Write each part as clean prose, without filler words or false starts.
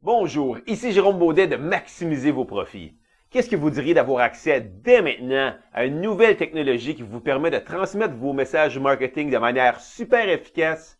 Bonjour, ici Jérôme Baudet de Maximiser vos profits. Qu'est-ce que vous diriez d'avoir accès dès maintenant à une nouvelle technologie qui vous permet de transmettre vos messages marketing de manière super efficace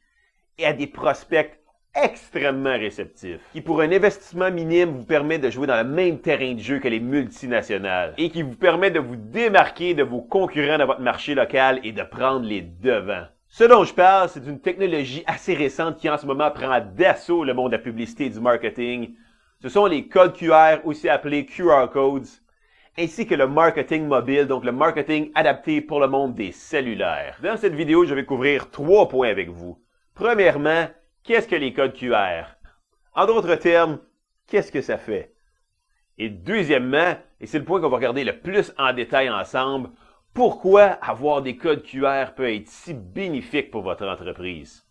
et à des prospects extrêmement réceptifs, qui pour un investissement minime vous permet de jouer dans le même terrain de jeu que les multinationales et qui vous permet de vous démarquer de vos concurrents dans votre marché local et de prendre les devants. Ce dont je parle, c'est d'une technologie assez récente qui en ce moment prend d'assaut le monde de la publicité et du marketing. Ce sont les codes QR, aussi appelés QR codes, ainsi que le marketing mobile, donc le marketing adapté pour le monde des cellulaires. Dans cette vidéo, je vais couvrir 3 points avec vous. Premièrement, qu'est-ce que les codes QR? En d'autres termes, qu'est-ce que ça fait? Et deuxièmement, et c'est le point qu'on va regarder le plus en détail ensemble, pourquoi avoir des codes QR peut être si bénéfique pour votre entreprise?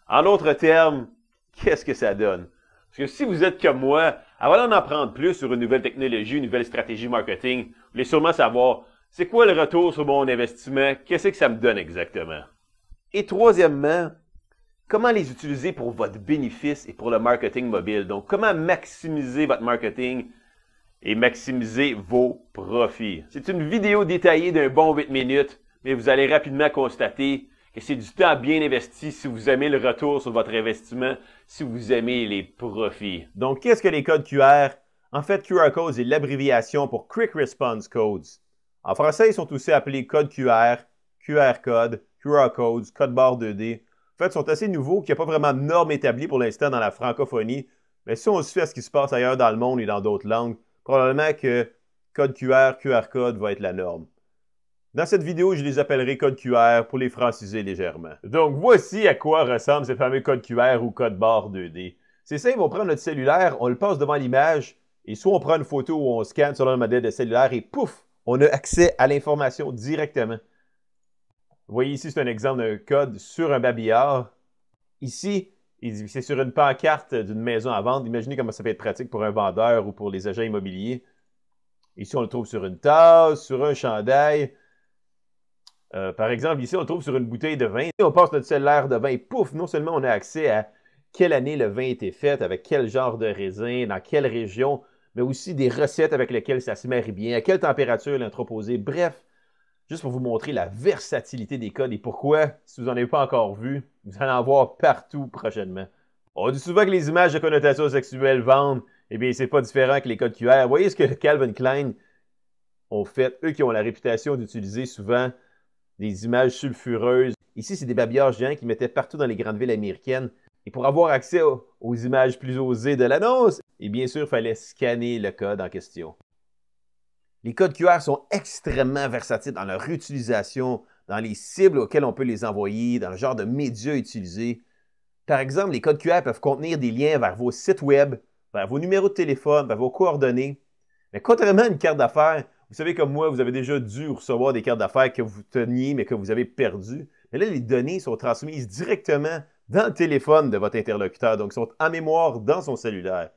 En d'autres termes, qu'est-ce que ça donne? Parce que si vous êtes comme moi, avant d'en apprendre plus sur une nouvelle technologie, une nouvelle stratégie marketing, vous voulez sûrement savoir, c'est quoi le retour sur mon investissement? Qu'est-ce que ça me donne exactement? Et troisièmement, comment les utiliser pour votre bénéfice et pour le marketing mobile? Donc, comment maximiser votre marketing et maximiser vos profits. C'est une vidéo détaillée d'un bon 8 minutes, mais vous allez rapidement constater que c'est du temps bien investi si vous aimez le retour sur votre investissement, si vous aimez les profits. Donc, qu'est-ce que les codes QR? En fait, QR Codes est l'abréviation pour Quick Response Codes. En français, ils sont aussi appelés codes QR, QR Code, QR Codes, code barre 2D. En fait, ils sont assez nouveaux, qu'il n'y a pas vraiment de normes établies pour l'instant dans la francophonie. Mais si on se fait à ce qui se passe ailleurs dans le monde et dans d'autres langues, probablement que code QR, QR Code va être la norme. Dans cette vidéo, je les appellerai code QR pour les franciser légèrement. Donc, voici à quoi ressemble ces fameux code QR ou code barre 2D. C'est simple, on prend notre cellulaire, on le passe devant l'image, et soit on prend une photo ou on scanne sur le modèle de cellulaire, et pouf, on a accès à l'information directement. Vous voyez ici, c'est un exemple d'un code sur un babillard. Ici, c'est sur une pancarte d'une maison à vendre. Imaginez comment ça peut être pratique pour un vendeur ou pour les agents immobiliers. Ici, on le trouve sur une tasse, sur un chandail. Par exemple, ici, on le trouve sur une bouteille de vin. On passe notre cellulaire de vin et pouf, non seulement on a accès à quelle année le vin a été fait, avec quel genre de raisin, dans quelle région, mais aussi des recettes avec lesquelles ça se marie bien, à quelle température l'entreposer. Bref, juste pour vous montrer la versatilité des codes et pourquoi, si vous n'en avez pas encore vu, vous allez en voir partout prochainement. On dit souvent que les images de connotation sexuelle vendent. Eh bien, c'est pas différent que les codes QR. Vous voyez ce que Calvin Klein ont fait? Eux qui ont la réputation d'utiliser souvent des images sulfureuses. Ici, c'est des babillards géants qu'ils mettaient partout dans les grandes villes américaines. Et pour avoir accès aux images plus osées de l'annonce, et bien sûr, il fallait scanner le code en question. Les codes QR sont extrêmement versatiles dans leur utilisation, dans les cibles auxquelles on peut les envoyer, dans le genre de médias utilisés. Par exemple, les codes QR peuvent contenir des liens vers vos sites web, vers vos numéros de téléphone, vers vos coordonnées. Mais contrairement à une carte d'affaires, vous savez comme moi, vous avez déjà dû recevoir des cartes d'affaires que vous teniez mais que vous avez perdues. Mais là, les données sont transmises directement dans le téléphone de votre interlocuteur, donc sont en mémoire dans son cellulaire.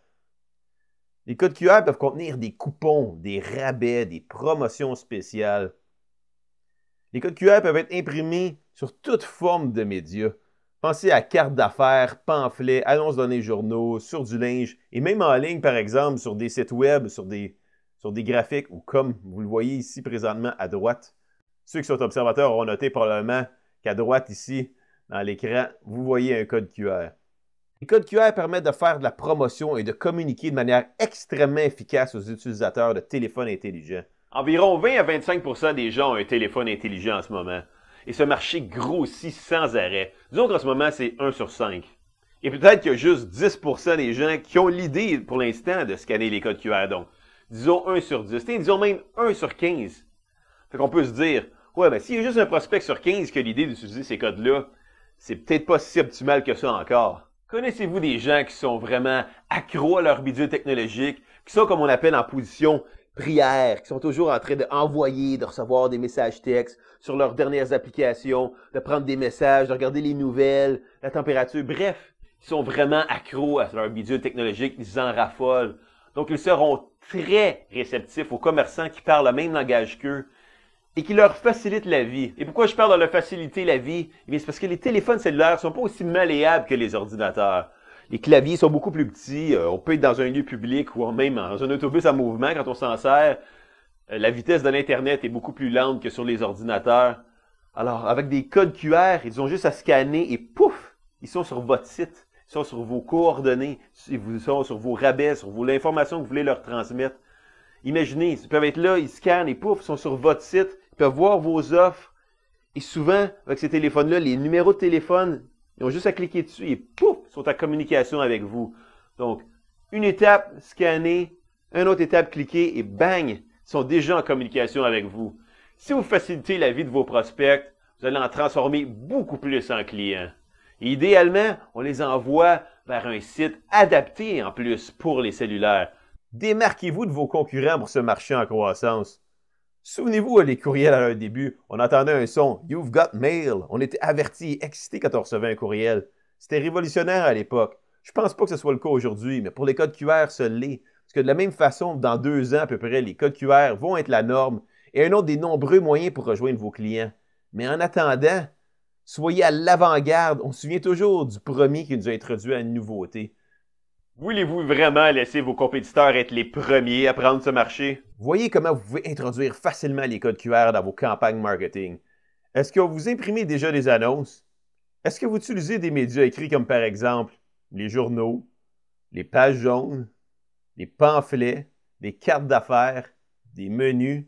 Les codes QR peuvent contenir des coupons, des rabais, des promotions spéciales. Les codes QR peuvent être imprimés sur toute forme de médias. Pensez à cartes d'affaires, pamphlets, annonces dans les journaux, sur du linge, et même en ligne, par exemple, sur des sites web, sur des graphiques, ou comme vous le voyez ici présentement à droite. Ceux qui sont observateurs auront noté probablement qu'à droite ici, dans l'écran, vous voyez un code QR. Les codes QR permettent de faire de la promotion et de communiquer de manière extrêmement efficace aux utilisateurs de téléphones intelligents. Environ 20 à 25% des gens ont un téléphone intelligent en ce moment. Et ce marché grossit sans arrêt. Disons qu'en ce moment, c'est 1 sur 5. Et peut-être qu'il y a juste 10% des gens qui ont l'idée pour l'instant de scanner les codes QR. Donc, disons 1 sur 10. Et disons même 1 sur 15. Fait qu'on peut se dire, ouais, ben s'il y a juste un prospect sur 15 qui a l'idée d'utiliser ces codes-là, c'est peut-être pas si optimal que ça encore. Connaissez-vous des gens qui sont vraiment accros à leur bidule technologique, qui sont comme on appelle en position prière, qui sont toujours en train d'envoyer, de recevoir des messages textes sur leurs dernières applications, de prendre des messages, de regarder les nouvelles, la température, bref, ils sont vraiment accros à leur bidule technologique, ils en raffolent. Donc, ils seront très réceptifs aux commerçants qui parlent le même langage qu'eux et qui leur facilitent la vie. Et pourquoi je parle de leur faciliter la vie? Eh bien, c'est parce que les téléphones cellulaires ne sont pas aussi malléables que les ordinateurs. Les claviers sont beaucoup plus petits. On peut être dans un lieu public ou même dans un autobus en mouvement quand on s'en sert. La vitesse de l'Internet est beaucoup plus lente que sur les ordinateurs. Alors, avec des codes QR, ils ont juste à scanner et pouf, ils sont sur votre site. Ils sont sur vos coordonnées. Ils sont sur vos rabais, sur l'information que vous voulez leur transmettre. Imaginez, ils peuvent être là, ils scannent et pouf, ils sont sur votre site. Ils peuvent voir vos offres. Et souvent, avec ces téléphones-là, les numéros de téléphone, ils ont juste à cliquer dessus et pouf, ils sont en communication avec vous. Donc, une étape, scanner, une autre étape, cliquer et bang, ils sont déjà en communication avec vous. Si vous facilitez la vie de vos prospects, vous allez en transformer beaucoup plus en clients. Et idéalement, on les envoie vers un site adapté en plus pour les cellulaires. Démarquez-vous de vos concurrents pour ce marché en croissance. Souvenez-vous, les courriels à leur début, on entendait un son « You've got mail ». On était avertis et excités quand on recevait un courriel. C'était révolutionnaire à l'époque. Je pense pas que ce soit le cas aujourd'hui, mais pour les codes QR, ça l'est. Parce que de la même façon, dans 2 ans à peu près, les codes QR vont être la norme et un autre des nombreux moyens pour rejoindre vos clients. Mais en attendant, soyez à l'avant-garde. On se souvient toujours du premier qui nous a introduit à une nouveauté. Voulez-vous vraiment laisser vos compétiteurs être les premiers à prendre ce marché? Voyez comment vous pouvez introduire facilement les codes QR dans vos campagnes marketing. Est-ce que vous imprimez déjà des annonces? Est-ce que vous utilisez des médias écrits comme par exemple les journaux, les pages jaunes, les pamphlets, des cartes d'affaires, des menus,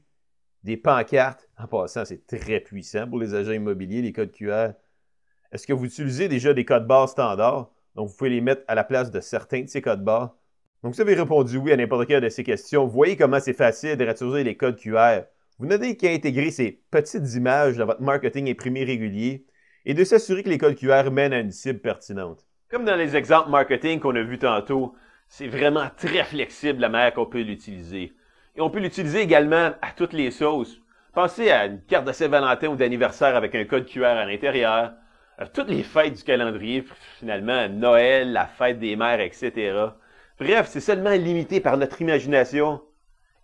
des pancartes? En passant, c'est très puissant pour les agents immobiliers, les codes QR. Est-ce que vous utilisez déjà des codes barres standards? Donc, vous pouvez les mettre à la place de certains de ces codes barres. Donc, si vous avez répondu oui à n'importe quelle de ces questions, voyez comment c'est facile de réutiliser les codes QR. Vous n'avez qu'à intégrer ces petites images dans votre marketing imprimé régulier et de s'assurer que les codes QR mènent à une cible pertinente. Comme dans les exemples marketing qu'on a vus tantôt, c'est vraiment très flexible la manière qu'on peut l'utiliser. Et on peut l'utiliser également à toutes les sauces. Pensez à une carte de Saint-Valentin ou d'anniversaire avec un code QR à l'intérieur. Toutes les fêtes du calendrier, finalement, Noël, la fête des mères, etc. Bref, c'est seulement limité par notre imagination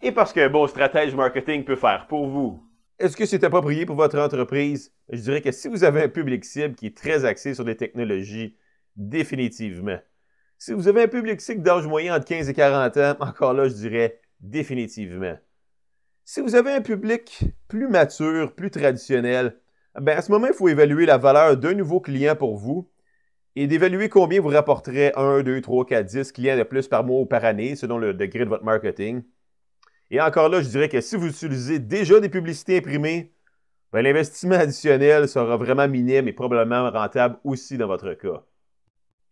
et parce qu'un bon stratège marketing peut faire pour vous. Est-ce que c'est approprié pour votre entreprise? Je dirais que si vous avez un public cible qui est très axé sur les technologies, définitivement. Si vous avez un public cible d'âge moyen entre 15 et 40 ans, encore là, je dirais définitivement. Si vous avez un public plus mature, plus traditionnel, ben à ce moment, il faut évaluer la valeur d'un nouveau client pour vous et d'évaluer combien vous rapporterez 1, 2, 3, 4, 10 clients de plus par mois ou par année, selon le degré de votre marketing. Et encore là, je dirais que si vous utilisez déjà des publicités imprimées, ben, l'investissement additionnel sera vraiment minime et probablement rentable aussi dans votre cas.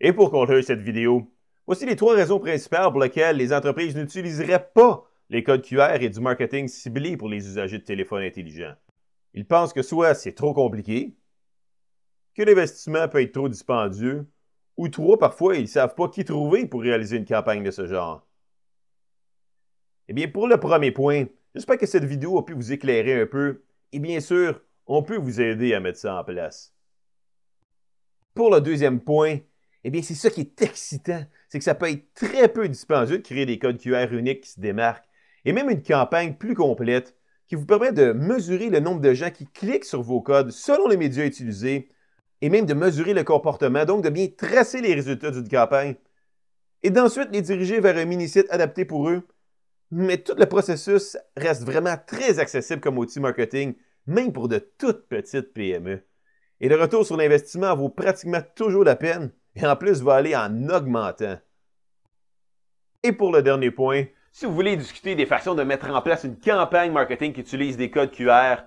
Et pour conclure cette vidéo, voici les 3 raisons principales pour lesquelles les entreprises n'utiliseraient pas les codes QR et du marketing ciblé pour les usagers de téléphones intelligents. Ils pensent que soit c'est trop compliqué, que l'investissement peut être trop dispendieux, ou 3, parfois, ils ne savent pas qui trouver pour réaliser une campagne de ce genre. Eh bien, pour le premier point, j'espère que cette vidéo a pu vous éclairer un peu, et bien sûr, on peut vous aider à mettre ça en place. Pour le deuxième point, eh bien, c'est ça qui est excitant, c'est que ça peut être très peu dispendieux de créer des codes QR uniques qui se démarquent, et même une campagne plus complète qui vous permet de mesurer le nombre de gens qui cliquent sur vos codes selon les médias utilisés et même de mesurer le comportement, donc de bien tracer les résultats d'une campagne et d'ensuite les diriger vers un mini-site adapté pour eux. Mais tout le processus reste vraiment très accessible comme outil marketing, même pour de toutes petites PME. Et le retour sur l'investissement vaut pratiquement toujours la peine et en plus va aller en augmentant. Et pour le dernier point, si vous voulez discuter des façons de mettre en place une campagne marketing qui utilise des codes QR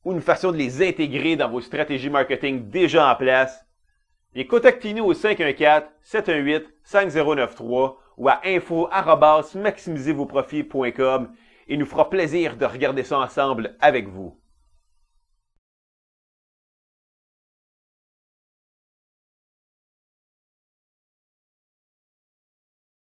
ou une façon de les intégrer dans vos stratégies marketing déjà en place, contactez-nous au 514-718-5093 ou à info@maximisezvosprofits.com et il nous fera plaisir de regarder ça ensemble avec vous.